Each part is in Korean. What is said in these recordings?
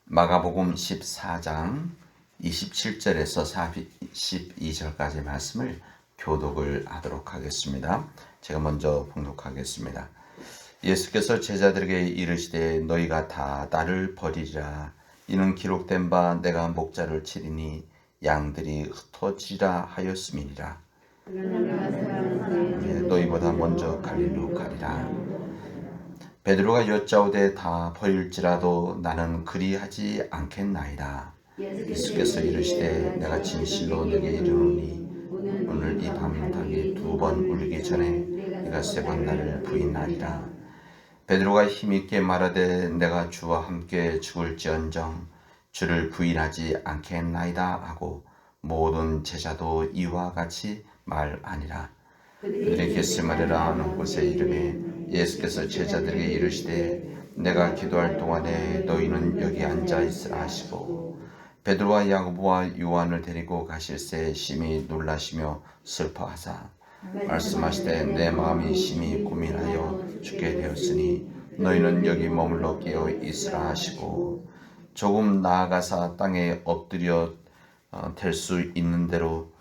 마가복음 14장 27절에서 42절까지 말씀을 교독을 하도록 하겠습니다. 제가 먼저 봉독하겠습니다. 예수께서 제자들에게 이르시되 너희가 다 나를 버리리라. 이는 기록된 바 내가 목자를 치리니 양들이 흩어지라 하였음이니라. 너희보다 먼저 갈릴리로 가리라. 베드로가 여짜오되 다 버릴지라도 나는 그리하지 않겠나이다. 예수께서 이르시되 내가 진실로 너에게 이르노니 오늘 이 밤닭이 2번 울기 전에 네가 3번 나를 부인하리라. 베드로가 힘있게 말하되 내가 주와 함께 죽을지언정 주를 부인하지 않겠나이다 하고 모든 제자도 이와 같이 말하니라. 그들이 겟세마네라 하는 곳에 이름에 예수께서 제자들에게 이르시되 내가 기도할 동안에 너희는 여기 앉아 있으라 하시고 베드로와 야고보와 요한을 데리고 가실새 심히 놀라시며 슬퍼하사 말씀하시되 내 마음이 심히 고민하여 죽게 되었으니 너희는 여기 머물러 깨어 있으라 하시고 조금 나아가사 땅에 엎드려 될 수 있는 대로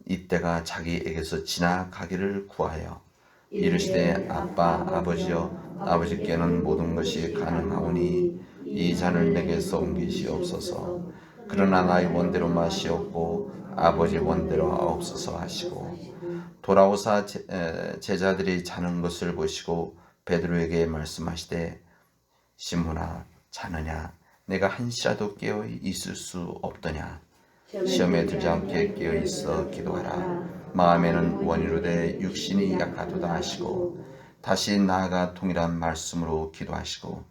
이때가 자기에게서 지나가기를 구하여 이르시되 아빠 아버지여 아버지께는 모든 것이 가능하오니 이 잔을 내게서 옮기시옵소서. 그러나 나의 원대로 마시옵고 아버지 원대로 하옵소서 하시고 돌아오사 제자들이 자는 것을 보시고 베드로에게 말씀하시되 시몬아 자느냐 내가 한시라도 깨어 있을 수 없더냐. 시험에 들지 않게 깨어 있어 기도하라. 마음에는 원이로되 육신이 약하도다 하시고 다시 나아가 동일한 말씀으로 기도하시고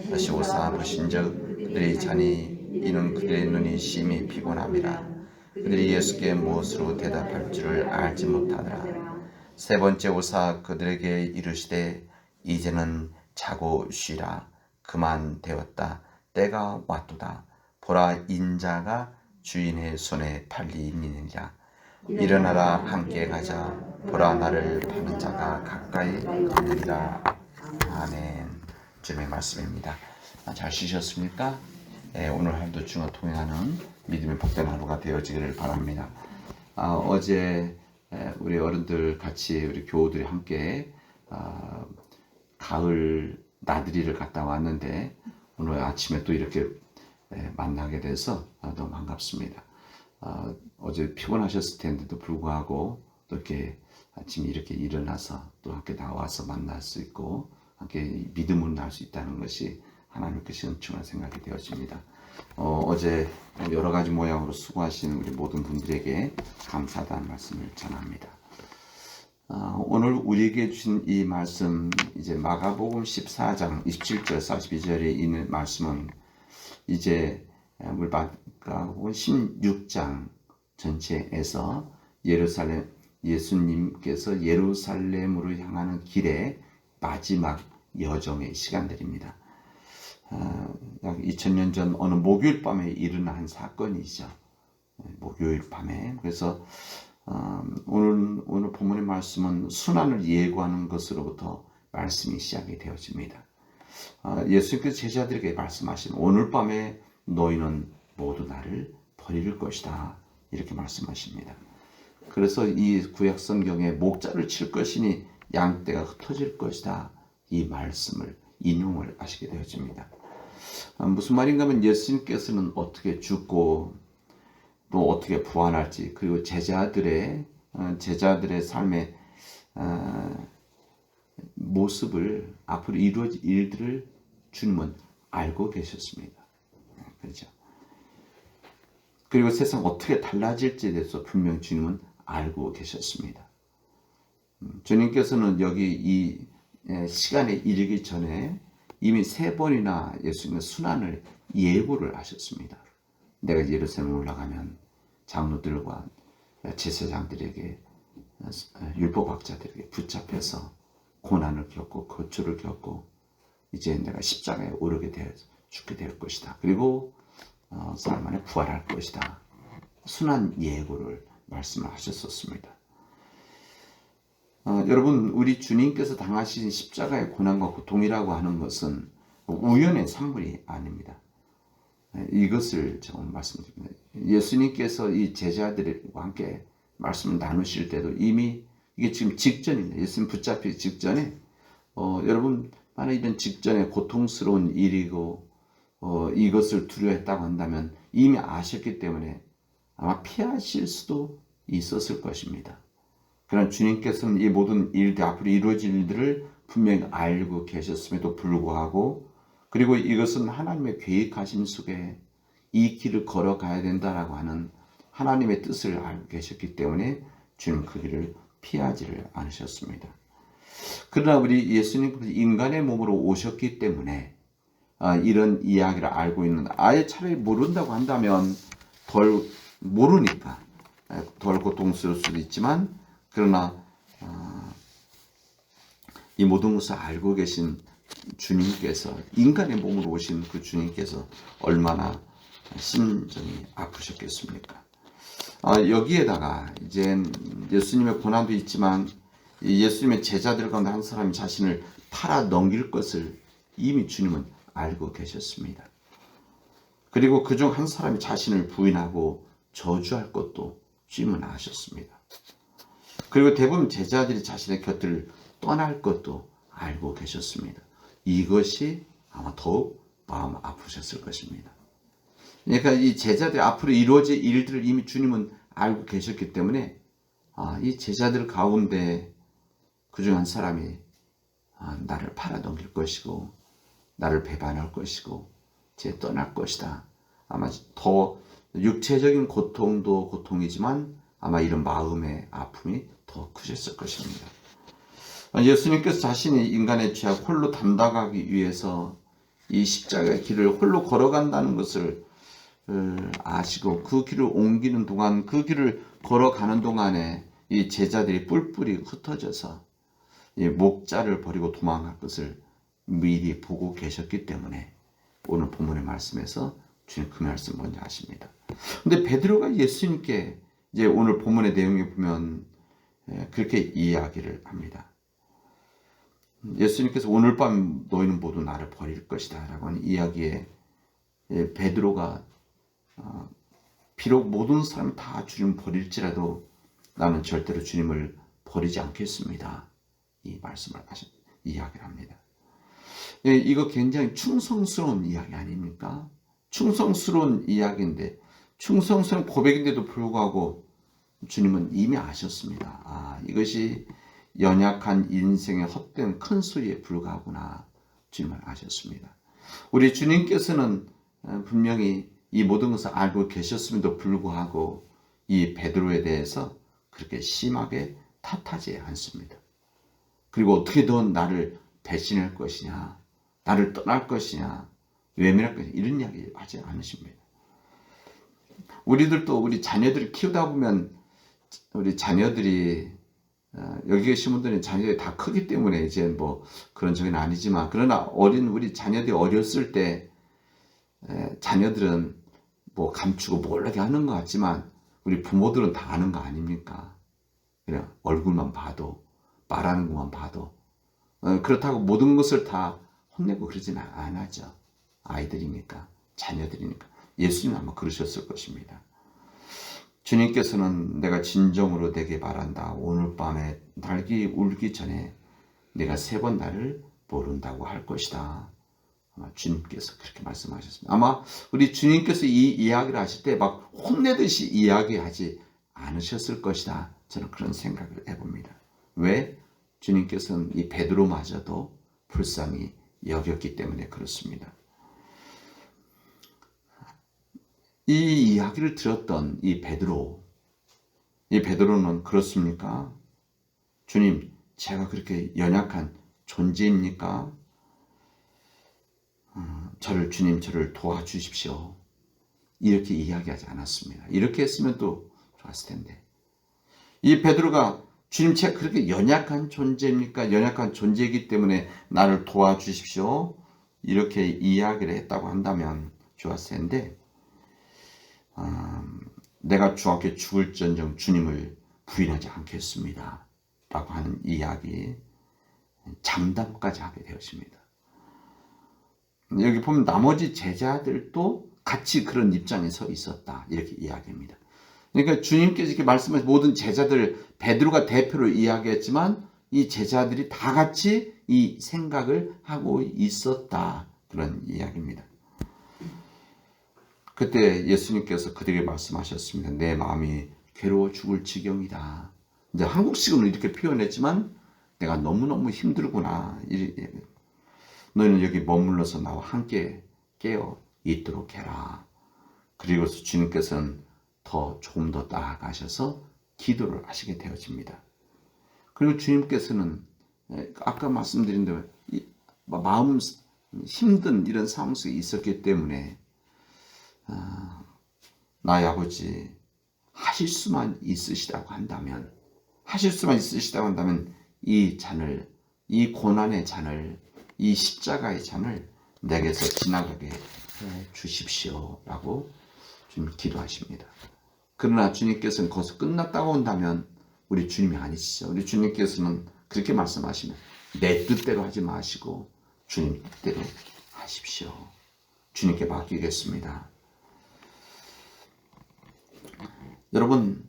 다시 오사 보신즉 그들이 자니 이는 그들의 눈이 심히 피곤함이라. 그들이 예수께 무엇으로 대답할 줄을 알지 못하더라. 3번째 오사 그들에게 이르시되 이제는 자고 쉬라. 그만 되었다. 때가 왔도다. 보라 인자가 주인의 손에 팔리니라. 일어나라 함께 가자. 보라 나를 파는 자가 가까이 오느니라. 아멘. 주님의 말씀입니다. 잘 쉬셨습니까? 오늘 하루도 주와 통행하는 믿음의 복된 하루가 되어지기를 바랍니다. 어제 우리 어른들 같이 우리 교우들이 함께 가을 나들이를 갔다 왔는데 오늘 아침에 또 이렇게 만나게 돼서 너무 반갑습니다. 어제 피곤하셨을 텐데도 불구하고 또 이렇게 아침에 이렇게 일어나서 또 함께 나와서 만날 수 있고 함께 믿음을 날 수 있다는 것이 하나님께서 은총한 생각이 되어집니다. 어제 여러 가지 모양으로 수고하시는 우리 모든 분들에게 감사하다는 말씀을 전합니다. 오늘 우리에게 주신 이 말씀 이제 마가복음 14장 27절 42절에 있는 말씀은 이제 우리 마가복음 16장 전체에서 예수님께서 예루살렘으로 향하는 길의 마지막 여정의 시간들입니다. 약 2000년 전 어느 목요일 밤에 일어난 사건이죠. 목요일 밤에. 그래서 오늘 본문의 말씀은 순환을 예고하는 것으로부터 말씀이 시작이 되어집니다. 예수님께서 제자들에게 말씀하신 오늘 밤에 너희는 모두 나를 버릴 것이다. 이렇게 말씀하십니다. 그래서 이 구약 성경에 목자를 칠 것이니 양떼가 흩어질 것이다. 이 말씀을 인용을 하시게 되어집니다. 무슨 말인가 하면 예수님께서는 어떻게 죽고 또 어떻게 부활할지 그리고 제자들의 삶의 모습을 앞으로 이루어질 일들을 주님은 알고 계셨습니다. 그렇죠? 그리고 세상 어떻게 달라질지에 대해서 분명 주님은 알고 계셨습니다. 주님께서는 여기 이 시간에 이르기 전에 이미 3번이나 예수님의 순환을 예고를 하셨습니다. 내가 예루살렘에 올라가면 장로들과 제사장들에게 율법학자들에게 붙잡혀서 고난을 겪고 고초를 겪고 이제 내가 십자가에 오르게 되어 죽게 될 것이다. 그리고 사흘 만에 부활할 것이다. 순환 예고를 말씀을 하셨었습니다. 여러분 우리 주님께서 당하신 십자가의 고난과 고통이라고 하는 것은 우연의 산물이 아닙니다. 이것을 제가 말씀드립니다. 예수님께서 이 제자들과 함께 말씀을 나누실 때도 이미 이게 지금 직전입니다. 예수님 붙잡히기 직전에 여러분 만약 이런 직전에 고통스러운 일이고 이것을 두려워했다고 한다면 이미 아셨기 때문에 아마 피하실 수도 있었을 것입니다. 그러나 주님께서는 이 모든 일들 앞으로 이루어질 일들을 분명히 알고 계셨음에도 불구하고 그리고 이것은 하나님의 계획하심 속에 이 길을 걸어가야 된다라고 하는 하나님의 뜻을 알고 계셨기 때문에 주님 그 길을 피하지를 않으셨습니다. 그러나 우리 예수님께서 인간의 몸으로 오셨기 때문에 이런 이야기를 알고 있는 아예 차라리 모른다고 한다면 덜 모르니까 덜 고통스러울 수도 있지만 그러나 이 모든 것을 알고 계신 주님께서 인간의 몸으로 오신 그 주님께서 얼마나 심정이 아프셨겠습니까? 여기에다가 이제 예수님의 고난도 있지만 예수님의 제자들 가운데 한 사람이 자신을 팔아 넘길 것을 이미 주님은 알고 계셨습니다. 그리고 그중 한 사람이 자신을 부인하고 저주할 것도 주님은 아셨습니다. 그리고 대부분 제자들이 자신의 곁을 떠날 것도 알고 계셨습니다. 이것이 아마 더욱 마음 아프셨을 것입니다. 그러니까 이 제자들 앞으로 이루어질 일들을 이미 주님은 알고 계셨기 때문에 이 제자들 가운데 그중 한 사람이 나를 팔아넘길 것이고 나를 배반할 것이고 제 떠날 것이다. 아마 더 육체적인 고통도 고통이지만 아마 이런 마음의 아픔이 더 크셨을 것입니다. 예수님께서 자신이 인간의 죄악 홀로 담당하기 위해서 이 십자가의 길을 홀로 걸어간다는 것을 아시고 그 길을 옮기는 동안 그 길을 걸어가는 동안에 이 제자들이 뿔뿔이 흩어져서 이 목자를 버리고 도망갈 것을 미리 보고 계셨기 때문에 오늘 본문의 말씀에서 주님 그 말씀 먼저 하십니다. 근데 베드로가 예수님께 이제 오늘 본문의 내용에 보면 그렇게 이야기를 합니다. 예수님께서 오늘 밤 너희는 모두 나를 버릴 것이다 라고 하는 이야기에 베드로가 비록 모든 사람이 다 주님을 버릴지라도 나는 절대로 주님을 버리지 않겠습니다. 이 말씀을 이야기를 합니다. 이거 굉장히 충성스러운 이야기 아닙니까? 충성스러운 이야기인데 충성스러운 고백인데도 불구하고 주님은 이미 아셨습니다. 이것이 연약한 인생의 헛된 큰 소리에 불과하구나. 주님은 아셨습니다. 우리 주님께서는 분명히 이 모든 것을 알고 계셨음에도 불구하고 이 베드로에 대해서 그렇게 심하게 탓하지 않습니다. 그리고 어떻게 더 나를 배신할 것이냐, 나를 떠날 것이냐, 외면할 것이냐 이런 이야기 하지 않으십니다. 우리들도 우리 자녀들을 키우다 보면 우리 자녀들이 여기 계신 분들은 자녀들이 다 크기 때문에 이제 뭐 그런 적은 아니지만 그러나 어린 우리 자녀들이 어렸을 때 자녀들은 뭐 감추고 몰라게 하는 것 같지만 우리 부모들은 다 아는 거 아닙니까? 그냥 얼굴만 봐도 말하는 것만 봐도 그렇다고 모든 것을 다 혼내고 그러지는 않았죠. 아이들이니까 자녀들이니까 예수님은 아마 그러셨을 것입니다. 주님께서는 내가 진정으로 내게 말한다. 오늘 밤에 날이 울기 전에 내가 3번 나를 모른다고 할 것이다. 아마 주님께서 그렇게 말씀하셨습니다. 아마 우리 주님께서 이 이야기를 하실 때 막 혼내듯이 이야기하지 않으셨을 것이다. 저는 그런 생각을 해봅니다. 왜? 주님께서는 이 베드로마저도 불쌍히 여겼기 때문에 그렇습니다. 이 이야기를 들었던 이 베드로는 그렇습니까? 주님, 제가 그렇게 연약한 존재입니까? 주님, 저를 도와주십시오. 이렇게 이야기하지 않았습니다. 이렇게 했으면 또 좋았을 텐데. 이 베드로가 주님, 제가 그렇게 연약한 존재입니까? 연약한 존재이기 때문에 나를 도와주십시오. 이렇게 이야기를 했다고 한다면 좋았을 텐데, 내가 주 앞에 죽을전정 주님을 부인하지 않겠습니다. 라고 하는 이야기, 장담까지 하게 되었습니다. 여기 보면 나머지 제자들도 같이 그런 입장에 서 있었다. 이렇게 이야기합니다. 그러니까 주님께서 이렇게 말씀하신 모든 제자들, 베드로가 대표로 이야기했지만 이 제자들이 다 같이 이 생각을 하고 있었다. 그런 이야기입니다. 그때 예수님께서 그들에게 말씀하셨습니다. 내 마음이 괴로워 죽을 지경이다. 이제 한국식으로 이렇게 표현했지만 내가 너무너무 힘들구나. 너희는 여기 머물러서 나와 함께 깨어 있도록 해라. 그리고 주님께서는 조금 더 나아가셔서 기도를 하시게 되어집니다. 그리고 주님께서는 아까 말씀드린 대로 마음 힘든 이런 상황 속에 있었기 때문에 나의 아버지 하실 수만 있으시다고 한다면 이 잔을, 이 고난의 잔을, 이 십자가의 잔을 내게서 지나가게 해 주십시오 라고 주님 기도하십니다. 그러나 주님께서는 거기서 끝났다고 한다면 우리 주님이 아니시죠. 우리 주님께서는 그렇게 말씀하시면 내 뜻대로 하지 마시고 주님 뜻대로 하십시오. 주님께 맡기겠습니다. 여러분,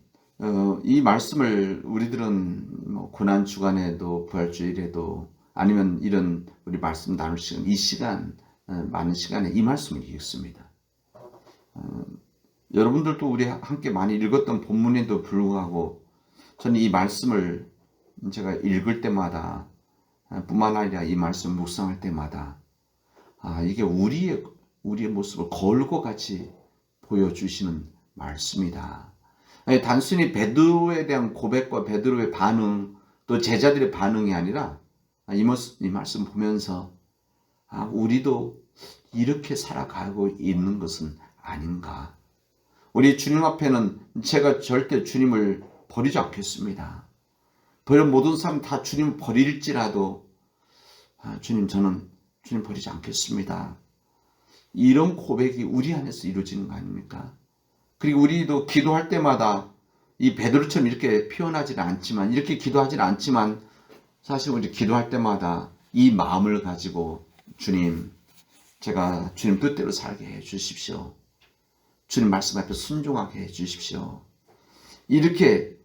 이 말씀을 우리들은 고난 주간에도 부활주일에도 아니면 이런 우리 말씀 나눌 시간, 이 시간 많은 시간에 이 말씀을 읽습니다. 여러분들도 우리 함께 많이 읽었던 본문에도 불구하고 저는 이 말씀을 제가 읽을 때마다 뿐만 아니라 이 말씀 묵상할 때마다 이게 우리의 모습을 거울과 같이 보여주시는 말씀이다. 단순히 베드로에 대한 고백과 베드로의 반응 또 제자들의 반응이 아니라 이 말씀 보면서 우리도 이렇게 살아가고 있는 것은 아닌가. 우리 주님 앞에는 제가 절대 주님을 버리지 않겠습니다. 버린 모든 사람 다 주님 버릴지라도 주님 저는 주님 버리지 않겠습니다. 이런 고백이 우리 안에서 이루어지는 거 아닙니까? 그리고 우리도 기도할 때마다 이 베드로처럼 이렇게 표현하지는 않지만 이렇게 기도하지는 않지만 사실 우리 기도할 때마다 이 마음을 가지고 주님 제가 주님 뜻대로 살게 해 주십시오. 주님 말씀 앞에 순종하게 해 주십시오. 이렇게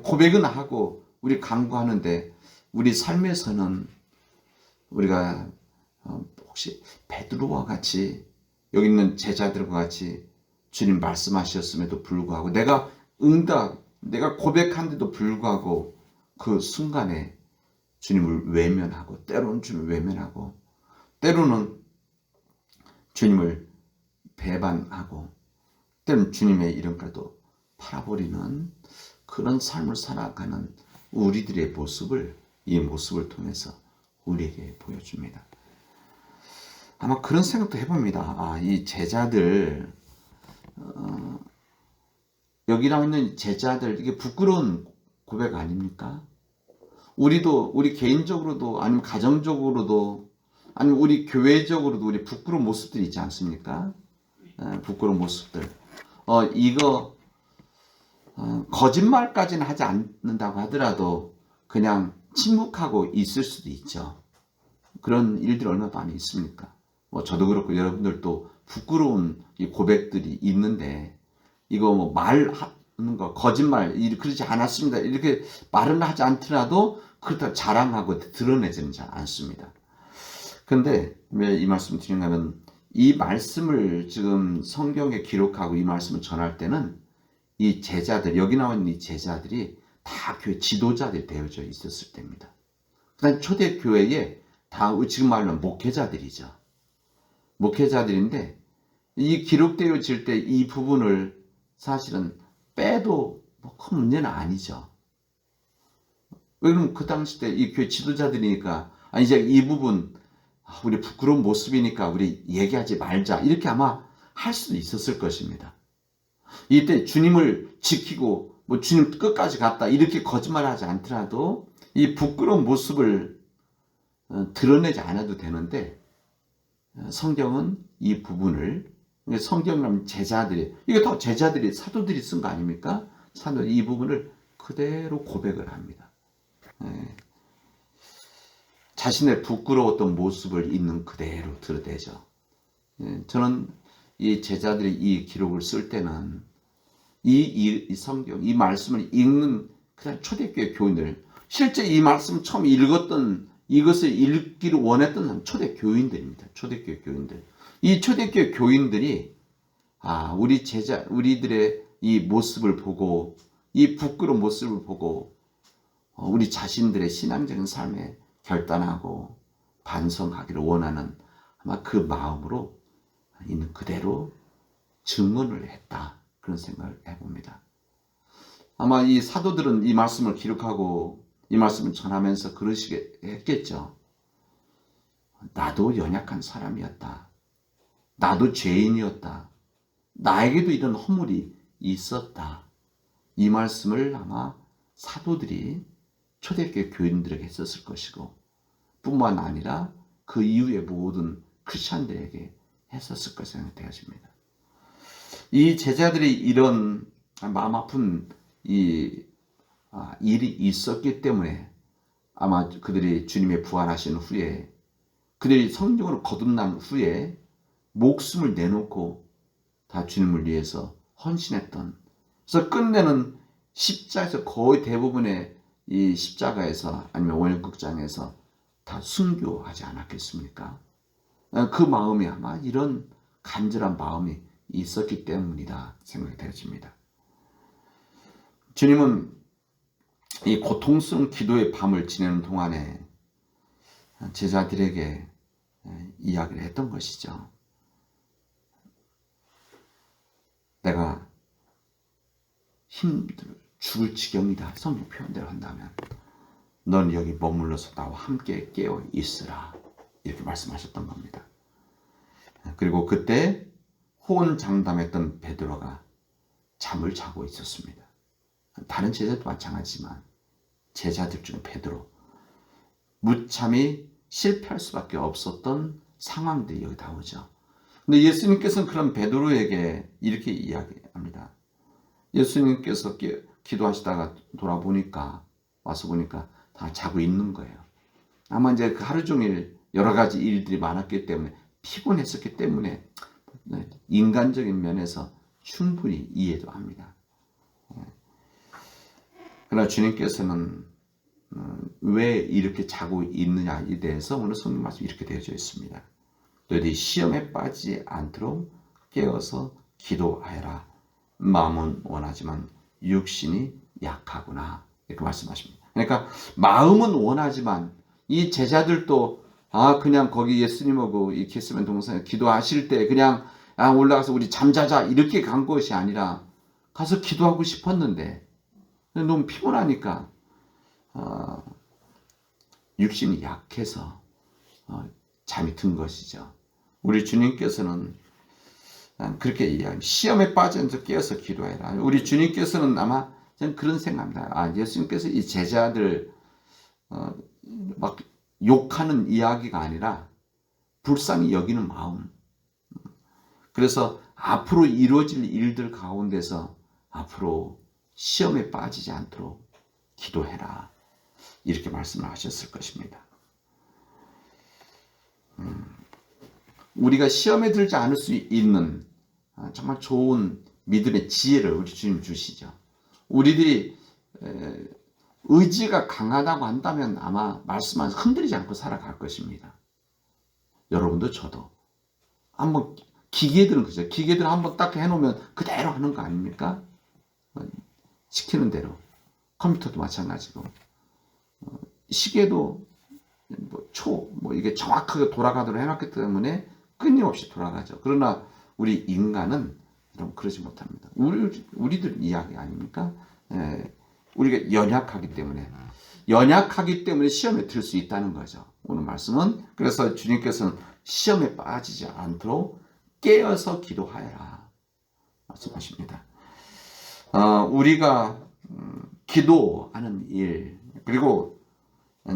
고백은 하고 우리 간구하는데 우리 삶에서는 우리가 혹시 베드로와 같이 여기 있는 제자들과 같이 주님 말씀하셨음에도 불구하고 내가 고백한데도 불구하고 그 순간에 주님을 외면하고 때로는 주님을 외면하고 때로는 주님을 배반하고 때로는 주님의 이름까지도 팔아버리는 그런 삶을 살아가는 우리들의 모습을 이 모습을 통해서 우리에게 보여줍니다. 아마 그런 생각도 해봅니다. 이 제자들 여기 나와 있는 제자들 이게 부끄러운 고백 아닙니까? 우리 개인적으로도 아니면 가정적으로도 아니면 우리 교회적으로도 우리 부끄러운 모습들이 있지 않습니까? 부끄러운 모습들. 이거 거짓말까지는 하지 않는다고 하더라도 그냥 침묵하고 있을 수도 있죠. 그런 일들이 얼마나 많이 있습니까? 저도 그렇고 여러분들도 부끄러운 이 고백들이 있는데 이거 말하는 거 거짓말 그러지 않았습니다. 이렇게 말은 하지 않더라도 그렇다고 자랑하고 드러내지는 잘 않습니다. 근데 왜 이 말씀 드리냐면 이 말씀을 지금 성경에 기록하고 이 말씀을 전할 때는 이 제자들 여기 나와 있는 이 제자들이 다 교회 지도자들이 되어져 있었을 때입니다. 그다음 초대 교회에 다 지금 말로 목회자들이죠. 목회자들인데 이 기록되어질 때 이 부분을 사실은 빼도 큰 문제는 아니죠. 왜냐면 그 당시 때 이 교회 지도자들이니까 이제 이 부분 우리 부끄러운 모습이니까 우리 얘기하지 말자 이렇게 아마 할 수도 있었을 것입니다. 이때 주님을 지키고 주님 끝까지 갔다 이렇게 거짓말하지 않더라도 이 부끄러운 모습을 드러내지 않아도 되는데 성경은 이 부분을 성경은 제자들이 이게 다 제자들이 사도들이 쓴 거 아닙니까? 사도들이 이 부분을 그대로 고백을 합니다. 자신의 부끄러웠던 모습을 있는 그대로 드러내죠. 저는 이 제자들이 이 기록을 쓸 때는 이 성경, 이 말씀을 읽는 그냥 초대교회 교인들, 실제 이 말씀 처음 읽었던, 이것을 읽기를 원했던 초대 교인들입니다. 초대교회 교인들. 이 초대교회 교인들이 우리들의 이 모습을 보고, 이 부끄러운 모습을 보고 우리 자신들의 신앙적인 삶에 결단하고 반성하기를 원하는 아마 그 마음으로 있는 그대로 증언을 했다. 그런 생각을 해봅니다. 아마 이 사도들은 이 말씀을 기록하고 이 말씀을 전하면서 그러시게 했겠죠. 나도 연약한 사람이었다. 나도 죄인이었다. 나에게도 이런 허물이 있었다. 이 말씀을 아마 사도들이 초대교회 교인들에게 했었을 것이고 뿐만 아니라 그 이후의 모든 크리스찬들에게 했었을 것이라고 생각되어집니다. 이 제자들이 이런 마음 아픈 일이 있었기 때문에 아마 그들이 주님의 부활하신 후에 그들이 성령으로 거듭난 후에 목숨을 내놓고 다 주님을 위해서 헌신했던, 그래서 끝내는 십자에서 거의 대부분의 이 십자가에서 아니면 원형극장에서 다 순교하지 않았겠습니까? 그 마음이 아마 이런 간절한 마음이 있었기 때문이다 생각이 되어집니다. 주님은 이 고통스러운 기도의 밤을 지내는 동안에 제자들에게 이야기를 했던 것이죠. 내가 힘들어 죽을 지경이다. 성경 표현대로 한다면 넌 여기 머물러서 나와 함께 깨어 있으라. 이렇게 말씀하셨던 겁니다. 그리고 그때 호언장담했던 베드로가 잠을 자고 있었습니다. 다른 제자도 마찬가지지만 제자들 중에 베드로, 무참히 실패할 수밖에 없었던 상황들이 여기 나오죠. 근데 예수님께서는 그런 베드로에게 이렇게 이야기합니다. 예수님께서 기도하시다가 와서 보니까 다 자고 있는 거예요. 아마 이제 그 하루 종일 여러 가지 일들이 많았기 때문에 피곤했었기 때문에 인간적인 면에서 충분히 이해도 합니다. 그러나 주님께서는 왜 이렇게 자고 있느냐에 대해서 오늘 성경 말씀이 이렇게 되어져 있습니다. 너희들이 시험에 빠지지 않도록 깨어서 기도하여라. 마음은 원하지만 육신이 약하구나. 이렇게 말씀하십니다. 그러니까 마음은 원하지만 이 제자들도 그냥 거기 예수님하고 이 겟세마네 동산에 기도하실 때 그냥 올라가서 우리 잠자자 이렇게 간 것이 아니라 가서 기도하고 싶었는데 너무 피곤하니까 육신이 약해서 잠이 든 것이죠. 우리 주님께서는 그렇게 이야기합니다. 시험에 빠져서 깨어서 기도해라. 우리 주님께서는 아마 저는 그런 생각입니다. 예수님께서 이 제자들 막 욕하는 이야기가 아니라 불쌍히 여기는 마음. 그래서 앞으로 이루어질 일들 가운데서 앞으로 시험에 빠지지 않도록 기도해라. 이렇게 말씀을 하셨을 것입니다. 우리가 시험에 들지 않을 수 있는 정말 좋은 믿음의 지혜를 우리 주님 주시죠. 우리들이 의지가 강하다고 한다면 아마 말씀하셔서 흔들리지 않고 살아갈 것입니다. 여러분도 저도 한번 기계들은 그죠. 기계들 한번 딱 해놓으면 그대로 하는 거 아닙니까? 시키는 대로. 컴퓨터도 마찬가지고 시계도 이게 정확하게 돌아가도록 해놨기 때문에 끊임없이 돌아가죠. 그러나 우리 인간은 그러지 못합니다. 우리들 이야기 아닙니까? 우리가 연약하기 때문에 시험에 들 수 있다는 거죠. 오늘 말씀은 그래서 주님께서는 시험에 빠지지 않도록 깨어서 기도하여라 말씀하십니다. 우리가 기도하는 일 그리고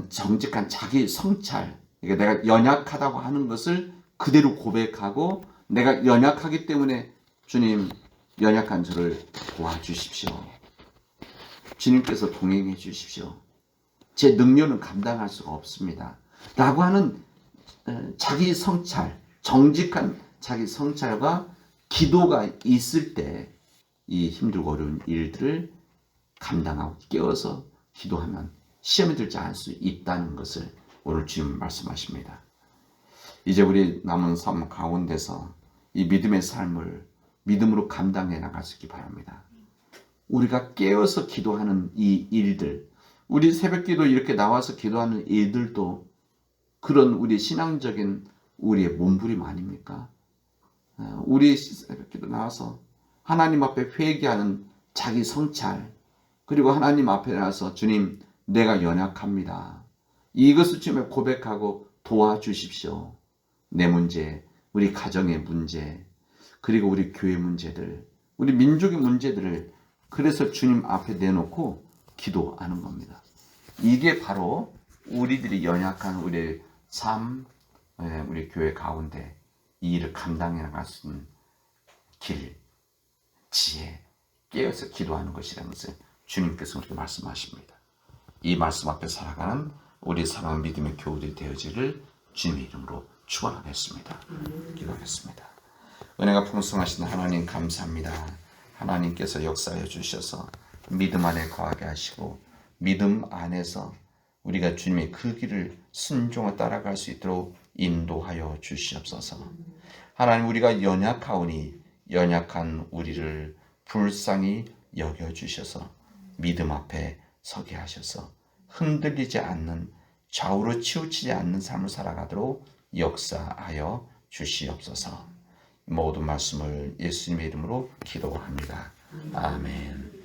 정직한 자기 성찰, 그러니까 내가 연약하다고 하는 것을 그대로 고백하고 내가 연약하기 때문에 주님 연약한 저를 도와주십시오. 주님께서 동행해 주십시오. 제 능력은 감당할 수가 없습니다. 라고 하는 자기 성찰, 정직한 자기 성찰과 기도가 있을 때 이 힘들고 어려운 일들을 감당하고 깨어서 기도하면 시험에 들지 않을 수 있다는 것을 오늘 주님 말씀하십니다. 이제 우리 남은 삶 가운데서 이 믿음의 삶을 믿음으로 감당해 나가시기 바랍니다. 우리가 깨어서 기도하는 이 일들, 우리 새벽기도 이렇게 나와서 기도하는 일들도 그런 우리 신앙적인 우리의 몸부림 아닙니까? 우리 새벽기도 나와서 하나님 앞에 회개하는 자기 성찰, 그리고 하나님 앞에 나와서 주님 내가 연약합니다. 이것을 주님에 고백하고 도와주십시오. 내 문제, 우리 가정의 문제, 그리고 우리 교회 문제들, 우리 민족의 문제들을 그래서 주님 앞에 내놓고 기도하는 겁니다. 이게 바로 우리들이 연약한 우리의 삶, 우리 교회 가운데 이 일을 감당해 나갈 수 있는 길, 지혜, 깨어서 기도하는 것이라는 것을 주님께서 우리에게 말씀하십니다. 이 말씀 앞에 살아가는 우리 사랑하는 믿음의 교우들이 되어지를 주님의 이름으로 축원하겠습니다. 기도하겠습니다. 은혜가 풍성하신 하나님 감사합니다. 하나님께서 역사해 주셔서 믿음 안에 거하게 하시고 믿음 안에서 우리가 주님의 그 길을 순종을 따라갈 수 있도록 인도하여 주시옵소서. 하나님, 우리가 연약하오니 연약한 우리를 불쌍히 여겨주셔서 믿음 앞에 서게 하셔서 흔들리지 않는, 좌우로 치우치지 않는 삶을 살아가도록 역사하여 주시옵소서. 모든 말씀을 예수님의 이름으로 기도합니다. 아멘.